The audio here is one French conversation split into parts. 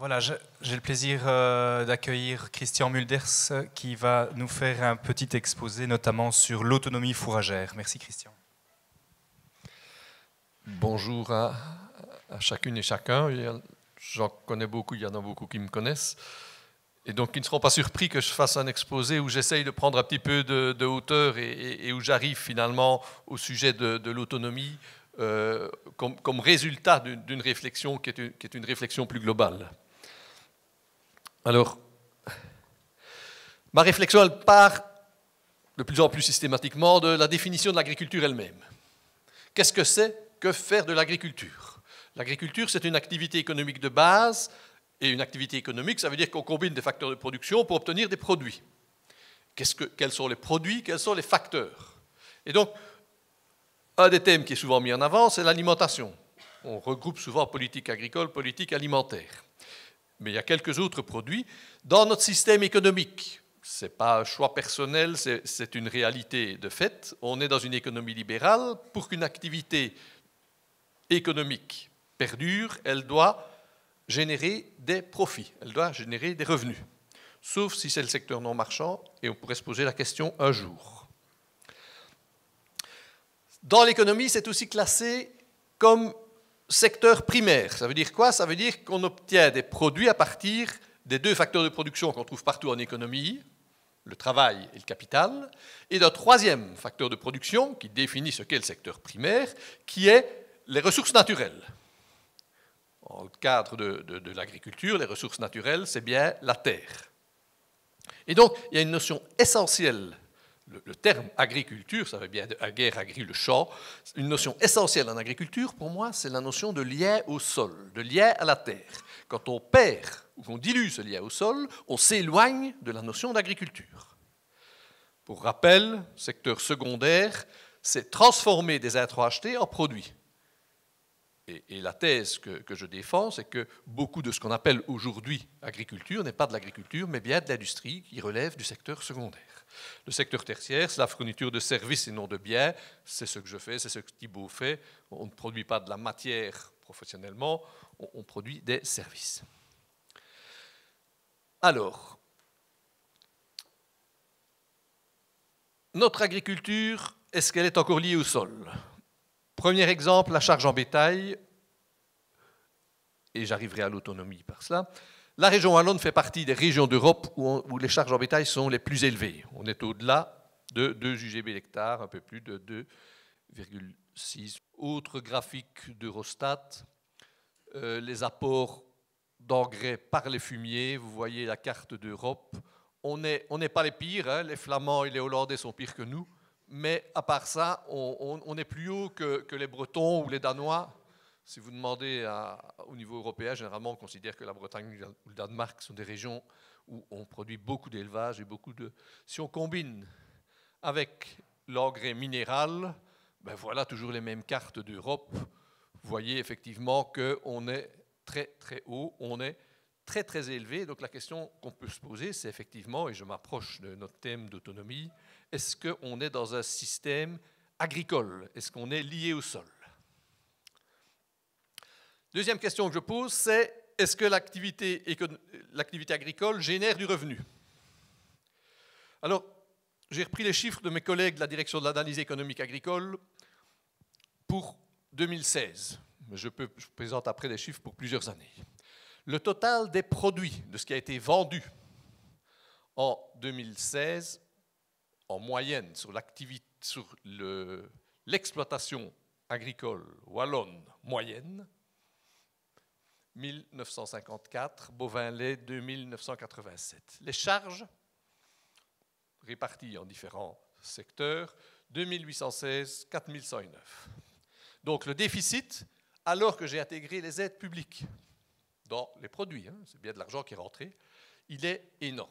Voilà, j'ai le plaisir d'accueillir Christian Mulders qui va nous faire un petit exposé notamment sur l'autonomie fourragère. Merci Christian. Bonjour à chacune et chacun. J'en connais beaucoup, il y en a beaucoup qui me connaissent. Et donc ils ne seront pas surpris que je fasse un exposé où j'essaye de prendre un petit peu de hauteur et où j'arrive finalement au sujet de l'autonomie comme résultat d'une réflexion qui est une réflexion plus globale. Alors, ma réflexion, elle part de plus en plus systématiquement de la définition de l'agriculture elle-même. Qu'est-ce que c'est que faire de l'agriculture? L'agriculture, c'est une activité économique de base, et une activité économique, ça veut dire qu'on combine des facteurs de production pour obtenir des produits. Quels sont les produits? Quels sont les facteurs? Et donc, un des thèmes qui est souvent mis en avant, c'est l'alimentation. On regroupe souvent politique agricole, politique alimentaire. Mais il y a quelques autres produits dans notre système économique. Ce n'est pas un choix personnel, c'est une réalité de fait. On est dans une économie libérale. Pour qu'une activité économique perdure, elle doit générer des profits, elle doit générer des revenus. Sauf si c'est le secteur non marchand, et on pourrait se poser la question un jour. Dans l'économie, c'est aussi classé comme secteur primaire. Ça veut dire quoi? Ça veut dire qu'on obtient des produits à partir des deux facteurs de production qu'on trouve partout en économie, le travail et le capital, et d'un troisième facteur de production qui définit ce qu'est le secteur primaire, qui est les ressources naturelles. Dans le cadre de l'agriculture, les ressources naturelles, c'est bien la terre. Et donc, il y a une notion essentielle. Le terme agriculture, ça veut bien dire aguerre, agri, le champ. Une notion essentielle en agriculture, pour moi, c'est la notion de lien au sol, de lien à la terre. Quand on perd ou qu'on dilue ce lien au sol, on s'éloigne de la notion d'agriculture. Pour rappel, secteur secondaire, c'est transformer des intrants achetés en produits. Et la thèse que je défends, c'est que beaucoup de ce qu'on appelle aujourd'hui agriculture n'est pas de l'agriculture, mais bien de l'industrie qui relève du secteur secondaire. Le secteur tertiaire, c'est la fourniture de services et non de biens. C'est ce que je fais, c'est ce que Thibault fait. On ne produit pas de la matière professionnellement, on produit des services. Alors, notre agriculture, est-ce qu'elle est encore liée au sol ? Premier exemple, la charge en bétail, et j'arriverai à l'autonomie par cela. La région wallonne fait partie des régions d'Europe où les charges en bétail sont les plus élevées. On est au-delà de 2 UGB l'hectare, un peu plus de 2,6. Autre graphique d'Eurostat, les apports d'engrais par les fumiers. Vous voyez la carte d'Europe. On n'est pas les pires, hein. Les Flamands et les Hollandais sont pires que nous. Mais à part ça, on est plus haut que les Bretons ou les Danois. Si vous demandez au niveau européen, généralement, on considère que la Bretagne ou le Danemark sont des régions où on produit beaucoup d'élevage et beaucoup de... Si on combine avec l'engrais minéral, ben voilà toujours les mêmes cartes d'Europe. Vous voyez effectivement qu'on est très très haut, on est très très élevé. Donc la question qu'on peut se poser, c'est effectivement, et je m'approche de notre thème d'autonomie, est-ce qu'on est dans un système agricole? Est-ce qu'on est lié au sol? Deuxième question que je pose, c'est est-ce que l'activité agricole génère du revenu? Alors, j'ai repris les chiffres de mes collègues de la direction de l'analyse économique agricole pour 2016. Mais je présente après des chiffres pour plusieurs années. Le total des produits, de ce qui a été vendu en 2016, en moyenne sur l'exploitation agricole wallonne moyenne, 1954, bovin-lait 2987. Les charges réparties en différents secteurs, 2816, 4109. Donc le déficit, alors que j'ai intégré les aides publiques dans les produits, hein, c'est bien de l'argent qui est rentré, il est énorme.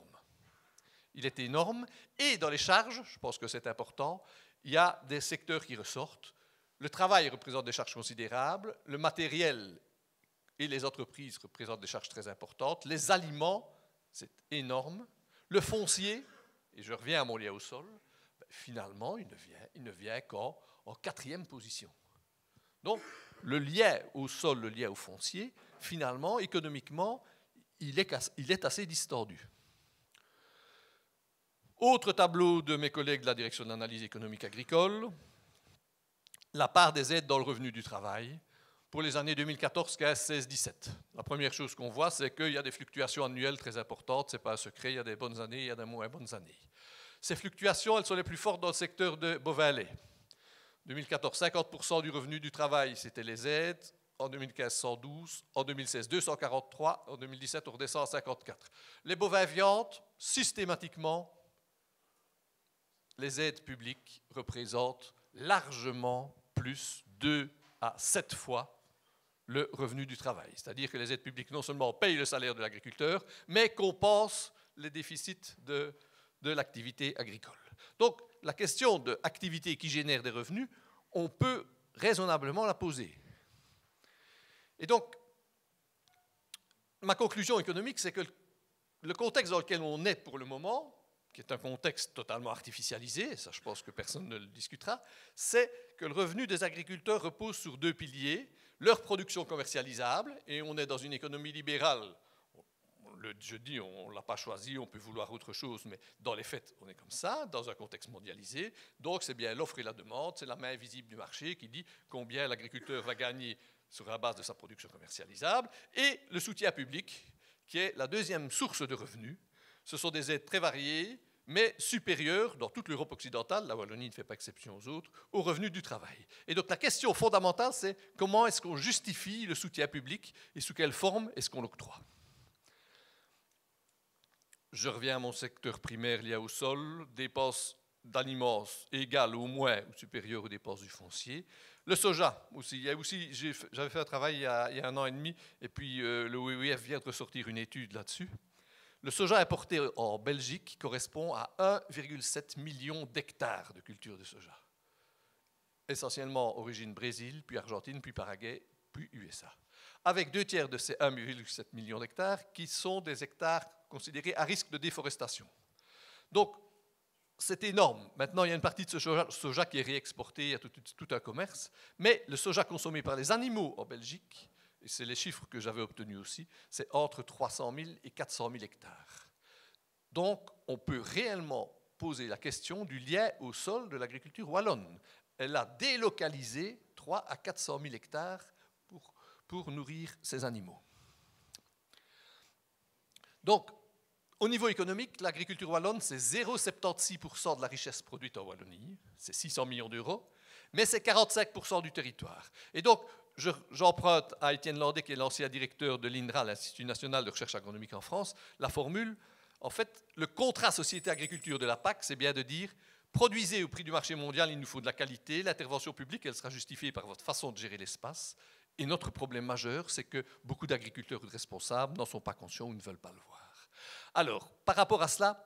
Il est énorme. Et dans les charges, je pense que c'est important, il y a des secteurs qui ressortent. Le travail représente des charges considérables, le matériel et les entreprises représentent des charges très importantes, les aliments, c'est énorme, le foncier, et je reviens à mon lien au sol, ben finalement, il ne vient qu'en 4e position. Donc, le lien au sol, le lien au foncier, finalement, économiquement, il est assez distendu. Autre tableau de mes collègues de la direction de l'analyse économique agricole, la part des aides dans le revenu du travail pour les années 2014, 15, 16, 17. La première chose qu'on voit, c'est qu'il y a des fluctuations annuelles très importantes, ce n'est pas un secret, il y a des bonnes années, il y a des moins bonnes années. Ces fluctuations, elles sont les plus fortes dans le secteur de bovin-lait. 2014, 50% du revenu du travail, c'était les aides. En 2015, 112. En 2016, 243. En 2017, on redescend à 54. Les bovins-viande, systématiquement, les aides publiques représentent largement plus 2 à 7 fois le revenu du travail. C'est-à-dire que les aides publiques non seulement payent le salaire de l'agriculteur, mais compensent les déficits de l'activité agricole. Donc, la question de l'activité qui génère des revenus, on peut raisonnablement la poser. Et donc, ma conclusion économique, c'est que le contexte dans lequel on est pour le moment, qui est un contexte totalement artificialisé, ça je pense que personne ne le discutera, c'est que le revenu des agriculteurs repose sur 2 piliers, leur production commercialisable, et on est dans une économie libérale. Je dis, on ne l'a pas choisi, on peut vouloir autre chose, mais dans les faits, on est comme ça, dans un contexte mondialisé. Donc c'est bien l'offre et la demande, c'est la main invisible du marché qui dit combien l'agriculteur va gagner sur la base de sa production commercialisable, et le soutien public, qui est la deuxième source de revenus. Ce sont des aides très variées, mais supérieures, dans toute l'Europe occidentale, la Wallonie ne fait pas exception aux autres, aux revenus du travail. Et donc la question fondamentale, c'est comment est-ce qu'on justifie le soutien public et sous quelle forme est-ce qu'on l'octroie. Je reviens à mon secteur primaire lié au sol, dépenses d'aliments égales au moins ou supérieures aux dépenses du foncier. Le soja aussi. J'avais fait un travail il y a 1 an et demi, et puis le WWF vient de ressortir une étude là-dessus. Le soja importé en Belgique correspond à 1,7 million d'hectares de culture de soja. Essentiellement origine Brésil, puis Argentine, puis Paraguay, puis USA. Avec 2/3 de ces 1,7 million d'hectares qui sont des hectares considérés à risque de déforestation. Donc, c'est énorme. Maintenant, il y a une partie de ce soja qui est réexporté, il y a tout un commerce, mais le soja consommé par les animaux en Belgique, et c'est les chiffres que j'avais obtenus aussi, c'est entre 300 000 et 400 000 hectares. Donc, on peut réellement poser la question du lien au sol de l'agriculture wallonne. Elle a délocalisé 3 à 400 000 hectares pour nourrir ces animaux. Donc, au niveau économique, l'agriculture wallonne, c'est 0,76% de la richesse produite en Wallonie, c'est 600 millions d'euros, mais c'est 45% du territoire. Et donc, j'emprunte à Étienne Landais, qui est l'ancien directeur de l'INRA, l'Institut national de recherche agronomique en France, la formule, en fait, le contrat société-agriculture de la PAC, c'est bien de dire, produisez au prix du marché mondial, il nous faut de la qualité, l'intervention publique, elle sera justifiée par votre façon de gérer l'espace, et notre problème majeur, c'est que beaucoup d'agriculteurs ou de responsables n'en sont pas conscients ou ne veulent pas le voir. Alors, par rapport à cela,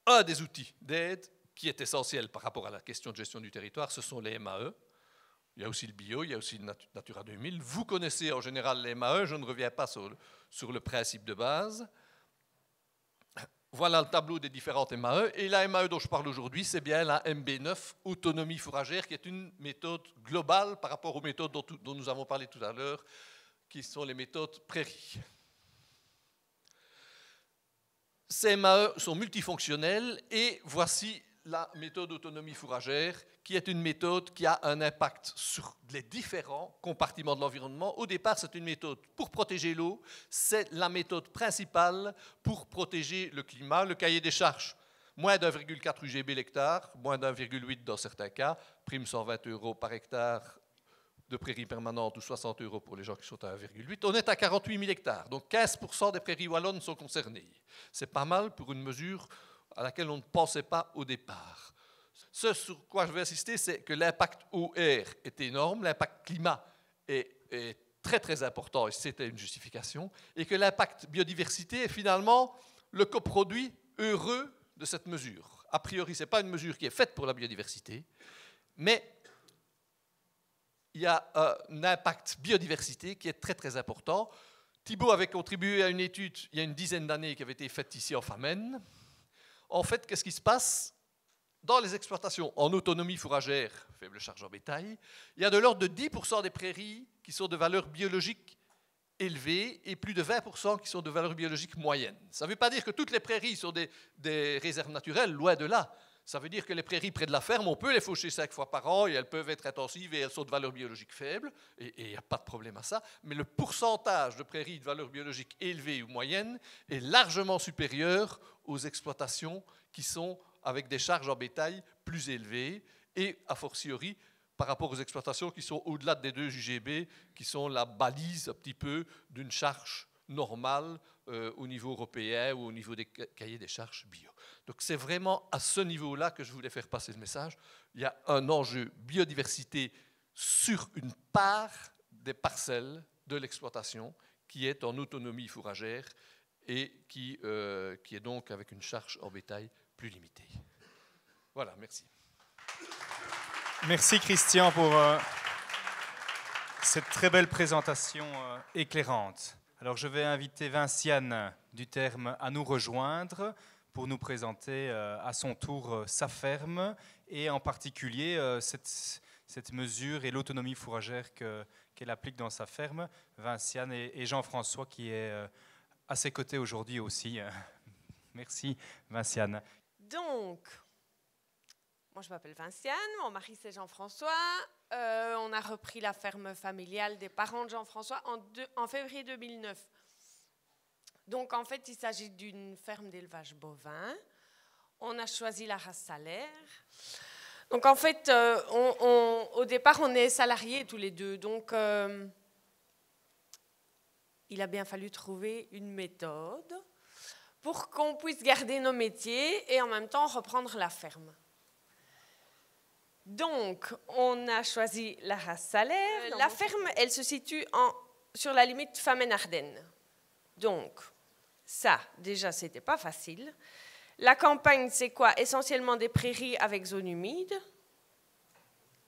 un des outils d'aide qui est essentiel par rapport à la question de gestion du territoire, ce sont les MAE. Il y a aussi le bio, il y a aussi le Natura 2000. Vous connaissez en général les MAE, je ne reviens pas sur le principe de base. Voilà le tableau des différentes MAE. Et la MAE dont je parle aujourd'hui, c'est bien la MB9, autonomie fourragère, qui est une méthode globale par rapport aux méthodes dont nous avons parlé tout à l'heure, qui sont les méthodes prairies. Ces MAE sont multifonctionnels et voici la méthode autonomie fourragère qui est une méthode qui a un impact sur les différents compartiments de l'environnement. Au départ, c'est une méthode pour protéger l'eau, c'est la méthode principale pour protéger le climat. Le cahier des charges, moins d'1,4 UGB l'hectare, moins d'1,8 dans certains cas, prime 120 € par hectare de prairies permanentes ou 60 € pour les gens qui sont à 1,8. On est à 48 000 hectares, donc 15% des prairies wallonnes sont concernées. C'est pas mal pour une mesure à laquelle on ne pensait pas au départ. Ce sur quoi je vais insister, c'est que l'impact OR est énorme, l'impact climat est très très important, et c'était une justification, et que l'impact biodiversité est finalement le coproduit heureux de cette mesure. A priori, ce n'est pas une mesure qui est faite pour la biodiversité, mais il y a un impact biodiversité qui est très très important. Thibault avait contribué à une étude il y a une dizaine d'années qui avait été faite ici en Famenne. En fait, qu'est-ce qui se passe? Dans les exploitations en autonomie fourragère, faible charge en bétail, il y a de l'ordre de 10% des prairies qui sont de valeur biologique élevées et plus de 20% qui sont de valeur biologique moyenne. Ça ne veut pas dire que toutes les prairies sont des réserves naturelles, loin de là. Ça veut dire que les prairies près de la ferme, on peut les faucher 5 fois par an et elles peuvent être intensives et elles sont de valeur biologique faible, et il n'y a pas de problème à ça. Mais le pourcentage de prairies de valeur biologique élevée ou moyenne est largement supérieur aux exploitations qui sont avec des charges en bétail plus élevées et, a fortiori, par rapport aux exploitations qui sont au-delà des 2 UGB, qui sont la balise un petit peu d'une charge normale au niveau européen ou au niveau des cahiers des charges bio. Donc c'est vraiment à ce niveau-là que je voulais faire passer le message. Il y a un enjeu biodiversité sur une part des parcelles de l'exploitation qui est en autonomie fourragère et qui est donc avec une charge en bétail plus limitée. Voilà, merci. Merci Christian pour cette très belle présentation éclairante. Alors je vais inviter Vinciane du Terme à nous rejoindre pour nous présenter à son tour sa ferme et en particulier cette mesure et l'autonomie fourragère qu'elle applique dans sa ferme. Vinciane et Jean-François qui est à ses côtés aujourd'hui aussi. Merci Vinciane. Donc, moi je m'appelle Vinciane, mon mari c'est Jean-François. On a repris la ferme familiale des parents de Jean-François en février 2009. Donc en fait, il s'agit d'une ferme d'élevage bovin. On a choisi la race salaire. Donc en fait, au départ, on est salariés tous les deux. Donc il a bien fallu trouver une méthode pour qu'on puisse garder nos métiers et en même temps reprendre la ferme. Donc, on a choisi la race salaire. La ferme, elle se situe sur la limite Famenne-Ardennes. Donc, ça, déjà, c'était pas facile. La campagne, c'est quoi? Essentiellement des prairies avec zone humide.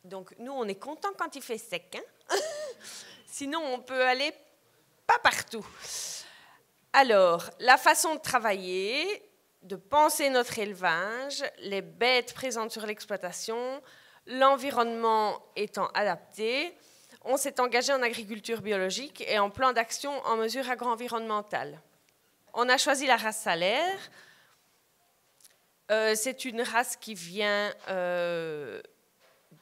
Donc, nous, on est contents quand il fait sec. Hein. Sinon, on peut aller pas partout. Alors, la façon de travailler, de penser notre élevage, les bêtes présentes sur l'exploitation, l'environnement étant adapté, on s'est engagé en agriculture biologique et en plan d'action en mesure agro-environnementale. On a choisi la race salaire. C'est une race qui vient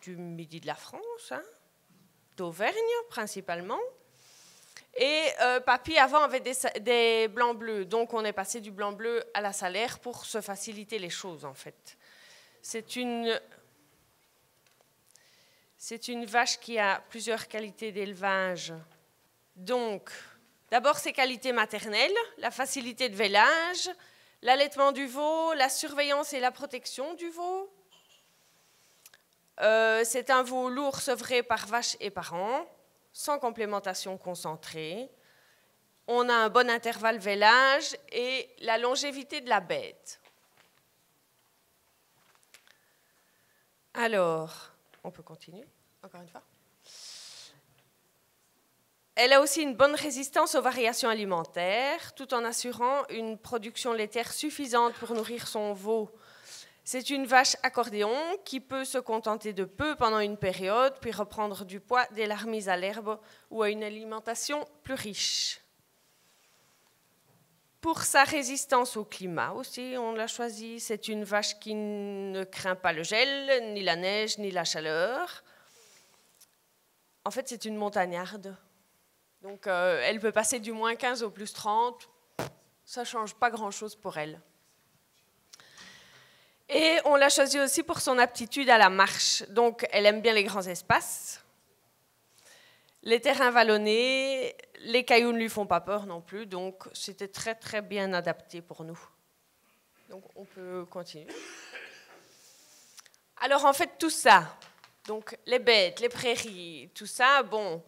du midi de la France, hein, d'Auvergne principalement. Et Papy avant avait des blancs bleus, donc on est passé du blanc bleu à la salaire pour se faciliter les choses en fait. C'est une vache qui a plusieurs qualités d'élevage. Donc, d'abord ses qualités maternelles, la facilité de vélage, l'allaitement du veau, la surveillance et la protection du veau. C'est un veau lourd sevré par vache et par an, sans complémentation concentrée. On a un bon intervalle vélage et la longévité de la bête. Alors, on peut continuer, encore une fois. Elle a aussi une bonne résistance aux variations alimentaires, tout en assurant une production laitière suffisante pour nourrir son veau. C'est une vache accordéon qui peut se contenter de peu pendant une période, puis reprendre du poids dès la remise à l'herbe ou à une alimentation plus riche. Pour sa résistance au climat aussi, on l'a choisie. C'est une vache qui ne craint pas le gel, ni la neige, ni la chaleur. En fait, c'est une montagnarde. Donc, elle peut passer du moins 15 au plus 30. Ça ne change pas grand-chose pour elle. Et on l'a choisie aussi pour son aptitude à la marche. Donc, elle aime bien les grands espaces. Les terrains vallonnés, les cailloux ne lui font pas peur non plus. Donc, c'était très, très bien adapté pour nous. Donc, on peut continuer. Alors, en fait, tout ça, donc les bêtes, les prairies, tout ça, bon,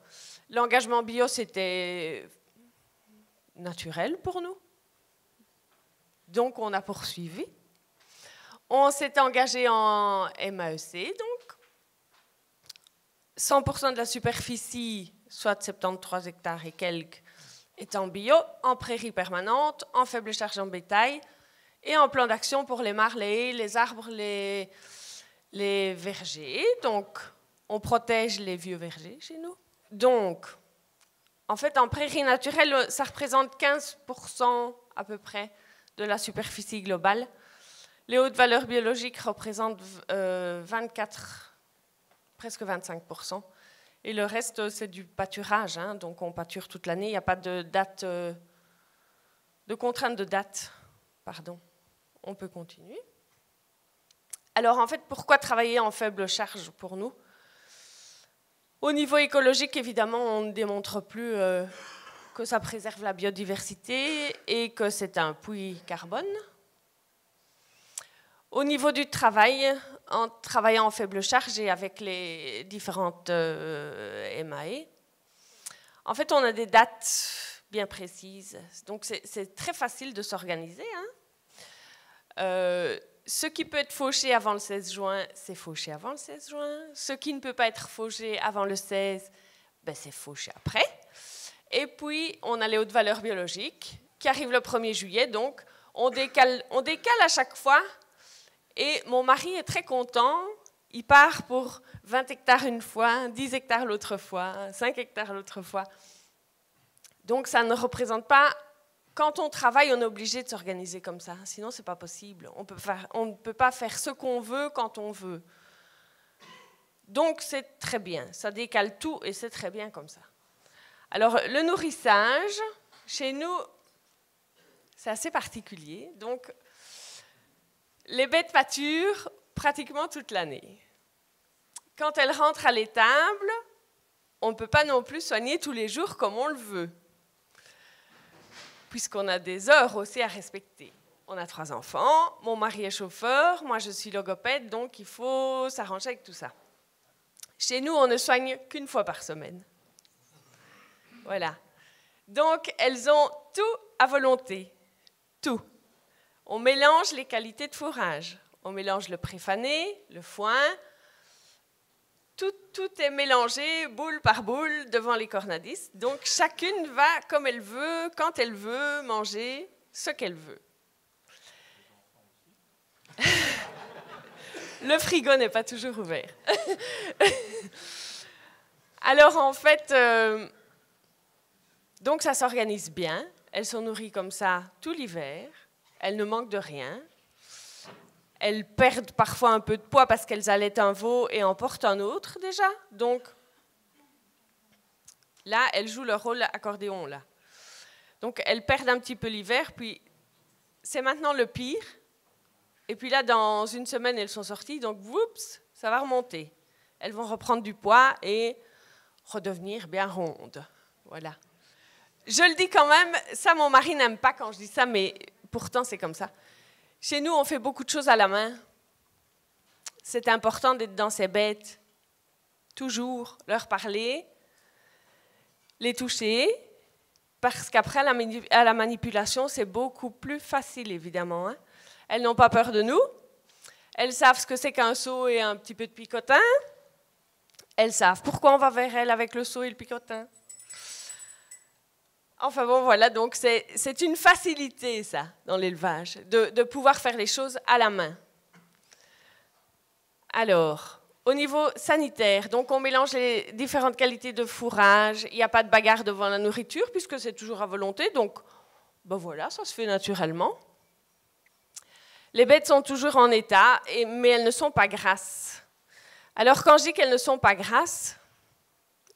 l'engagement bio, c'était naturel pour nous. Donc, on a poursuivi. On s'est engagé en MAEC, donc 100% de la superficie, soit 73 hectares et quelques, est en bio, en prairie permanente, en faible charge en bétail et en plan d'action pour les mares, les haies, les arbres, les vergers. Donc, on protège les vieux vergers chez nous. Donc, En fait, en prairie naturelle, ça représente 15% à peu près de la superficie globale. Les hautes valeurs biologiques représentent 24, presque 25%. Et le reste, c'est du pâturage, hein, donc on pâture toute l'année. Il n'y a pas de date, de contrainte de date. Pardon. On peut continuer. Alors, en fait, pourquoi travailler en faible charge pour nous? Au niveau écologique, évidemment, on ne démontre plus que ça préserve la biodiversité et que c'est un puits carbone. Au niveau du travail, en travaillant en faible charge et avec les différentes MAE, en fait, on a des dates bien précises. Donc, c'est très facile de s'organiser. Hein. Ce qui peut être fauché avant le 16 juin, c'est fauché avant le 16 juin. Ce qui ne peut pas être fauché avant le 16, ben c'est fauché après. Et puis, on a les hautes valeurs biologiques qui arrivent le 1er juillet. Donc, on décale à chaque fois. Et mon mari est très content. Il part pour 20 hectares une fois, 10 hectares l'autre fois, 5 hectares l'autre fois. Donc, ça ne représente pas... Quand on travaille, on est obligé de s'organiser comme ça. Sinon, ce n'est pas possible. On ne peut pas faire ce qu'on veut quand on veut. Donc, c'est très bien. Ça décale tout et c'est très bien comme ça. Alors, le nourrissage, chez nous, c'est assez particulier. Donc, les bêtes pâturent pratiquement toute l'année. Quand elles rentrent à l'étable, on ne peut pas non plus soigner tous les jours comme on le veut, puisqu'on a des heures aussi à respecter. On a 3 enfants, mon mari est chauffeur, moi je suis logopède, donc il faut s'arranger avec tout ça. Chez nous, on ne soigne qu'1 fois par semaine. Voilà. Donc, elles ont tout à volonté. Tout. On mélange les qualités de fourrage. On mélange le préfané, le foin. Tout est mélangé, boule par boule, devant les cornadistes. Donc, chacune va comme elle veut, quand elle veut, manger ce qu'elle veut. Le frigo n'est pas toujours ouvert. Alors, en fait, donc ça s'organise bien. Elles sont nourries comme ça tout l'hiver. Elles ne manquent de rien. Elles perdent parfois un peu de poids parce qu'elles allaitent un veau et en portent un autre déjà. Donc, là, elles jouent leur rôle accordéon. Là. Donc, elles perdent un petit peu l'hiver, puis c'est maintenant le pire. Et puis là, dans 1 semaine, elles sont sorties, donc, oups, ça va remonter. Elles vont reprendre du poids et redevenir bien rondes. Voilà. Je le dis quand même, ça, mon mari n'aime pas quand je dis ça, mais pourtant, c'est comme ça. Chez nous, on fait beaucoup de choses à la main. C'est important d'être dans ces bêtes, toujours leur parler, les toucher, parce qu'après, à la manipulation, c'est beaucoup plus facile, évidemment. Hein. Elles n'ont pas peur de nous. Elles savent ce que c'est qu'un seau et un petit peu de picotin. Elles savent pourquoi on va vers elles avec le seau et le picotin. Enfin bon, voilà, donc c'est une facilité, ça, dans l'élevage, de pouvoir faire les choses à la main. Alors, au niveau sanitaire, donc on mélange les différentes qualités de fourrage, il n'y a pas de bagarre devant la nourriture, puisque c'est toujours à volonté, donc ben voilà, ça se fait naturellement. Les bêtes sont toujours en état, mais elles ne sont pas grasses. Alors, quand je dis qu'elles ne sont pas grasses,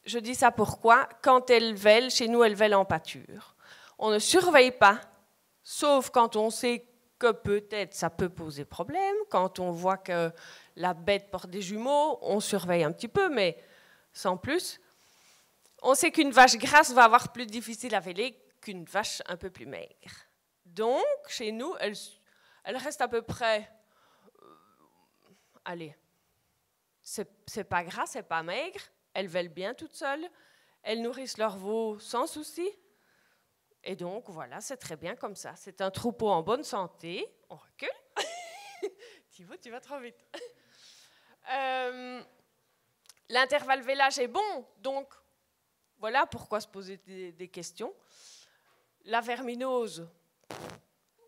je dis ça pourquoi? Quand elles vêlent, chez nous, elles vêlent en pâture. On ne surveille pas, sauf quand on sait que peut-être ça peut poser problème. Quand on voit que la bête porte des jumeaux, on surveille un petit peu, mais sans plus. On sait qu'une vache grasse va avoir plus difficile à véler qu'une vache un peu plus maigre. Donc, chez nous, elle reste à peu près... allez, c'est pas gras, c'est pas maigre. Elles vêlent bien toutes seules. Elles nourrissent leurs veaux sans souci. Et donc, voilà, c'est très bien comme ça. C'est un troupeau en bonne santé. On recule. Thibaut, tu vas trop vite. L'intervalle vélage est bon. Donc, voilà pourquoi se poser des questions. La verminose,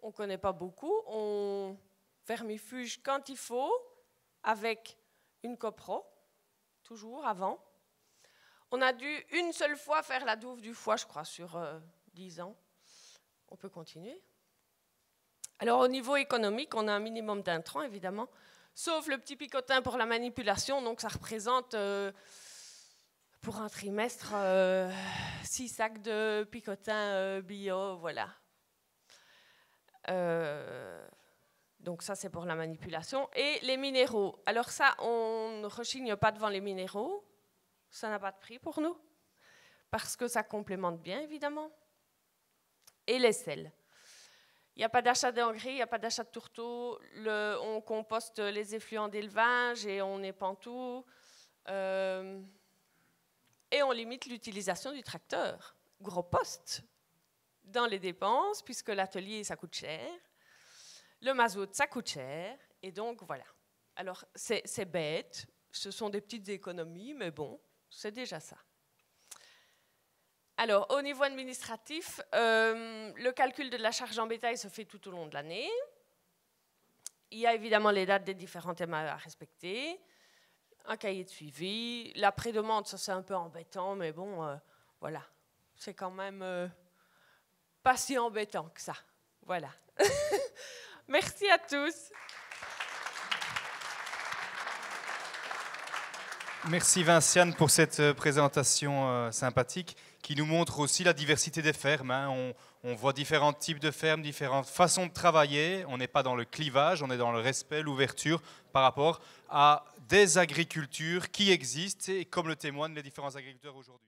on ne connaît pas beaucoup. On vermifuge quand il faut, avec une copro, toujours avant. On a dû une seule fois faire la douve du foie, je crois, sur 10 ans. On peut continuer. Alors, au niveau économique, on a un minimum d'intrants, évidemment, sauf le petit picotin pour la manipulation. Donc, ça représente, pour un trimestre, 6 sacs de picotin bio, voilà. Donc, ça, c'est pour la manipulation. Et les minéraux. Alors, ça, on ne rechigne pas devant les minéraux. Ça n'a pas de prix pour nous, parce que ça complémente bien, évidemment. Et les sels. Il n'y a pas d'achat d'engrais, il n'y a pas d'achat de tourteaux. On composte les effluents d'élevage et on épand tout. Et on limite l'utilisation du tracteur. Gros poste dans les dépenses, puisque l'atelier, ça coûte cher. Le mazout, ça coûte cher. Et donc, voilà. Alors, c'est bête. Ce sont des petites économies, mais bon. C'est déjà ça. Alors, au niveau administratif, le calcul de la charge en bétail se fait tout au long de l'année. Il y a évidemment les dates des différents thèmes à respecter, un cahier de suivi, la prédemande, ça c'est un peu embêtant, mais bon, voilà, c'est quand même pas si embêtant que ça. Voilà. Merci à tous. Merci Vinciane pour cette présentation sympathique qui nous montre aussi la diversité des fermes. Hein. On voit différents types de fermes, différentes façons de travailler. On n'est pas dans le clivage, on est dans le respect, l'ouverture par rapport à des agricultures qui existent et comme le témoignent les différents agriculteurs aujourd'hui.